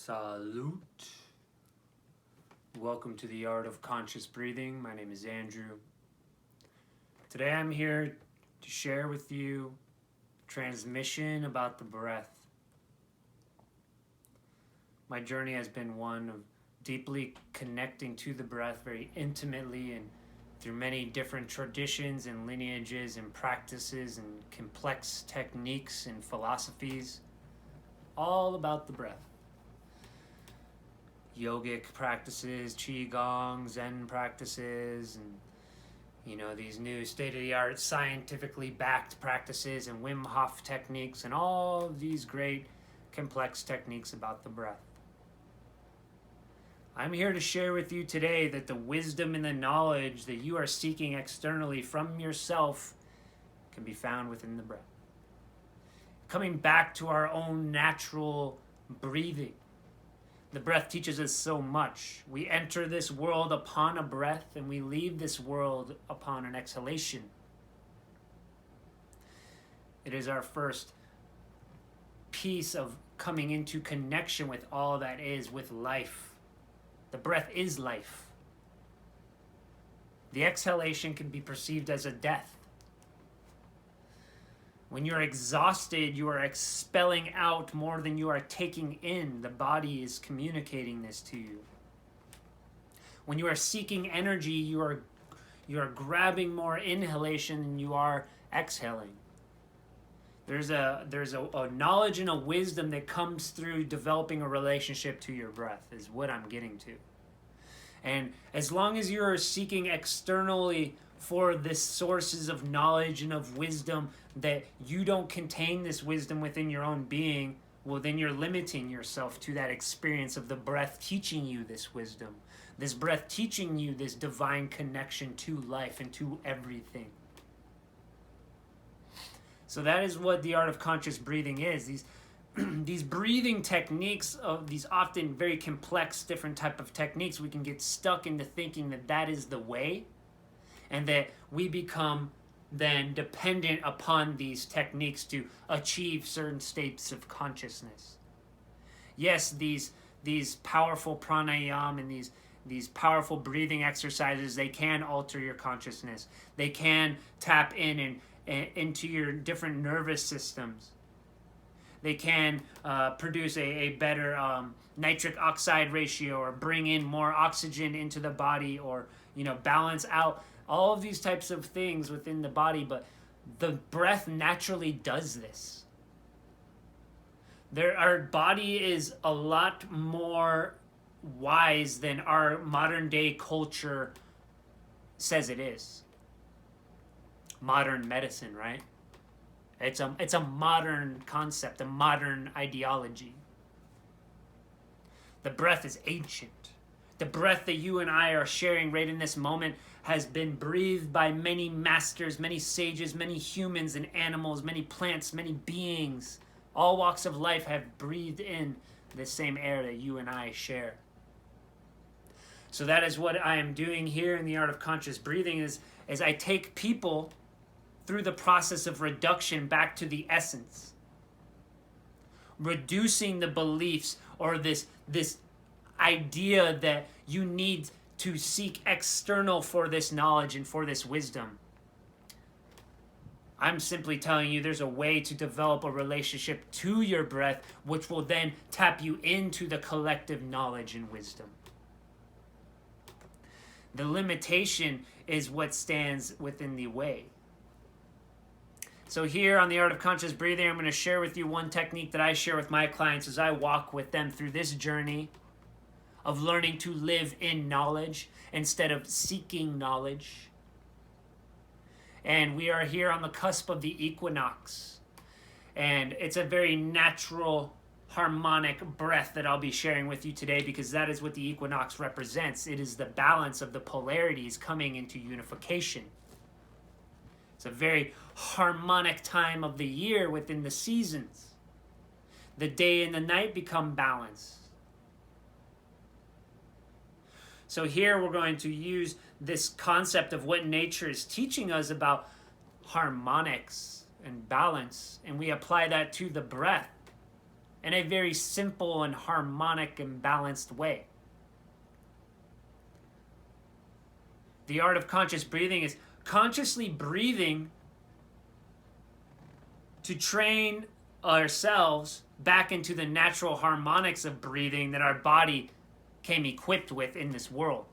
Salute. Welcome to the Art of Conscious Breathing. My name is Andrew. Today I'm here to share with you transmission about the breath. My journey has been one of deeply connecting to the breath very intimately and through many different traditions and lineages and practices and complex techniques and philosophies, all about the breath. Yogic practices, qigong, Zen practices, and these new state-of-the-art scientifically backed practices and Wim Hof techniques and all of these great complex techniques about the breath. I'm here to share with you today that the wisdom and the knowledge that you are seeking externally from yourself can be found within the breath. Coming back to our own natural breathing. The breath teaches us so much. We enter this world upon a breath and we leave this world upon an exhalation. It is our first piece of coming into connection with all that is, with life. The breath is life. The exhalation can be perceived as a death. When you're exhausted, you are expelling out more than you are taking in. The body is communicating this to you. When you are seeking energy, you are grabbing more inhalation than you are exhaling. There's a knowledge and a wisdom that comes through developing a relationship to your breath, is what I'm getting to. And as long as you're seeking externally for this sources of knowledge and of wisdom that you don't contain this wisdom within your own being, well, then you're limiting yourself to that experience of the breath teaching you this wisdom, this breath teaching you this divine connection to life and to everything. So that is what the art of conscious breathing is. These breathing techniques, of these often very complex different type of techniques, we can get stuck into thinking that that is the way, and that we become then dependent upon these techniques to achieve certain states of consciousness. Yes, these powerful pranayama and these powerful breathing exercises, they can alter your consciousness. They can tap in and into your different nervous systems. They can produce a better nitric oxide ratio, or bring in more oxygen into the body, or balance out all of these types of things within the body. But the breath naturally does this. Our body is a lot more wise than our modern day culture says it is. Modern medicine, right? It's a modern concept, a modern ideology. The breath is ancient. The breath that you and I are sharing right in this moment has been breathed by many masters, many sages, many humans and animals, many plants, many beings. All walks of life have breathed in the same air that you and I share. So that is what I am doing here in the art of conscious breathing, is I take people through the process of reduction back to the essence. Reducing the beliefs, or this idea that you need to seek external for this knowledge and for this wisdom. I'm simply telling you there's a way to develop a relationship to your breath, which will then tap you into the collective knowledge and wisdom. The limitation is what stands within the way. So here on the Art of Conscious Breathing, I'm going to share with you one technique that I share with my clients as I walk with them through this journey of learning to live in knowledge instead of seeking knowledge. And we are here on the cusp of the equinox. And it's a very natural, harmonic breath that I'll be sharing with you today, because that is what the equinox represents. It is the balance of the polarities coming into unification. It's a very harmonic time of the year within the seasons. The day and the night become balanced. So here we're going to use this concept of what nature is teaching us about harmonics and balance, and we apply that to the breath. in a very simple and harmonic and balanced way. The art of conscious breathing is consciously breathing to train ourselves back into the natural harmonics of breathing that our body came equipped with in this world.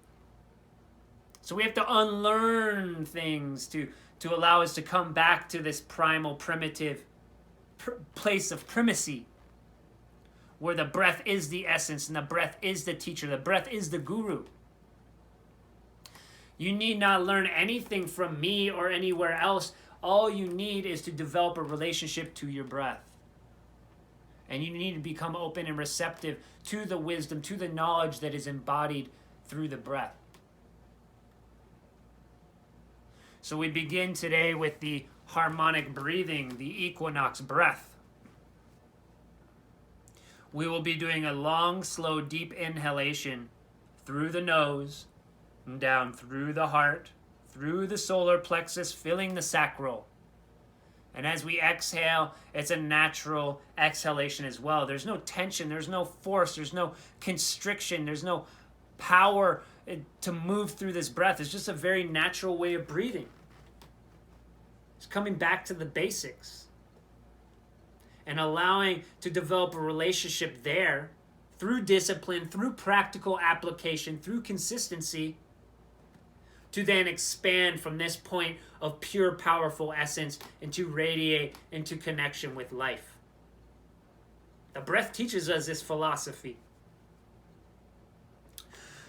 So we have to unlearn things to allow us to come back to this primal, primitive place of primacy, where the breath is the essence and the breath is the teacher, the breath is the guru. You need not learn anything from me or anywhere else. All you need is to develop a relationship to your breath. And you need to become open and receptive to the wisdom, to the knowledge that is embodied through the breath. So we begin today with the harmonic breathing, the equinox breath. We will be doing a long, slow, deep inhalation through the nose, and down through the heart, through the solar plexus, filling the sacral. And as we exhale, it's a natural exhalation as well. There's no tension, there's no force, there's no constriction, there's no power to move through this breath. It's just a very natural way of breathing. It's coming back to the basics and allowing to develop a relationship there through discipline, through practical application, through consistency, to then expand from this point of pure, powerful essence and to radiate into connection with life. The breath teaches us this philosophy.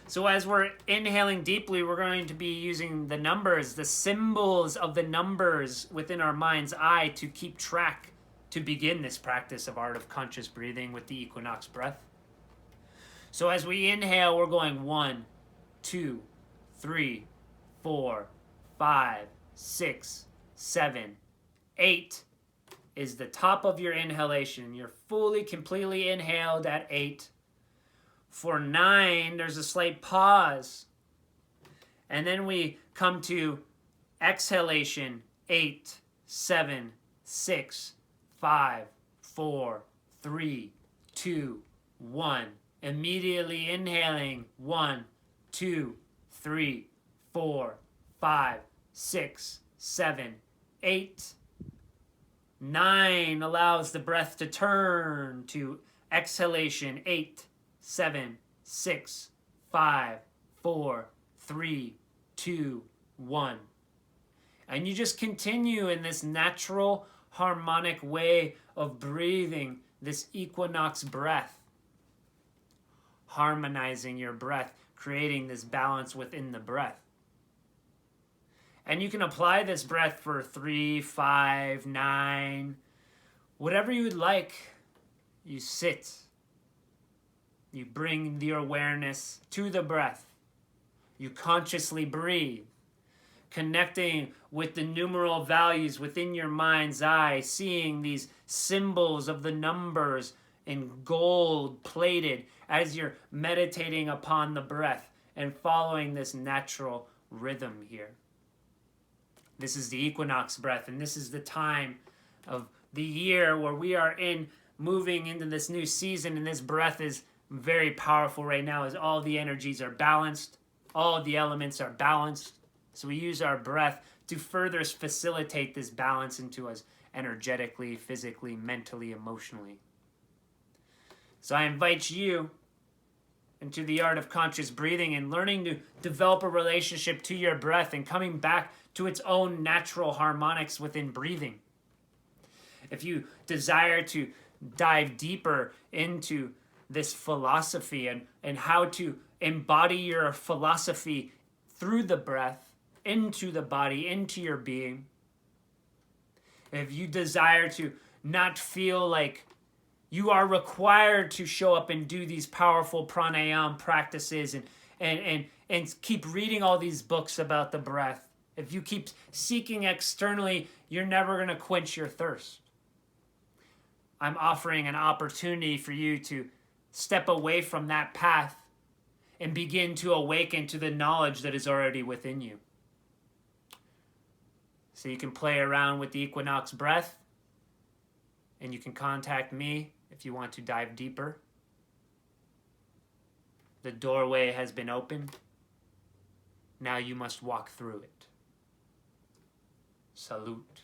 So as we're inhaling deeply, we're going to be using the numbers, the symbols of the numbers within our mind's eye to keep track, to begin this practice of art of conscious breathing with the equinox breath. So as we inhale, we're going 1, 2, 3, 4, 5, 6, 7, 8 is the top of your inhalation. You're fully, completely inhaled at 8. For 9, there's a slight pause. And then we come to exhalation, 8, 7, 6, 5, 4, 3, 2, 1. Immediately inhaling, 1, 2, 3, 4, 5, 6, 7, 8. 9 allows the breath to turn to exhalation, 8, 7, 6, 5, 4, 3, 2, 1. And you just continue in this natural, harmonic way of breathing this equinox breath, harmonizing your breath, creating this balance within the breath. And you can apply this breath for 3, 5, 9, whatever you would like. You sit. You bring your awareness to the breath. You consciously breathe, connecting with the numeral values within your mind's eye, seeing these symbols of the numbers in gold plated as you're meditating upon the breath and following this natural rhythm here. This is the equinox breath, and this is the time of the year where we are moving into this new season, and this breath is very powerful right now as all the energies are balanced, all the elements are balanced. So we use our breath to further facilitate this balance into us energetically, physically, mentally, emotionally. So I invite you into the art of conscious breathing and learning to develop a relationship to your breath and coming back to its own natural harmonics within breathing. If you desire to dive deeper into this philosophy and how to embody your philosophy through the breath, into the body, into your being, if you desire to not feel like you are required to show up and do these powerful pranayama practices and keep reading all these books about the breath, if you keep seeking externally, you're never going to quench your thirst. I'm offering an opportunity for you to step away from that path and begin to awaken to the knowledge that is already within you. So you can play around with the equinox breath, and you can contact me if you want to dive deeper. The doorway has been opened. Now you must walk through it. Salute.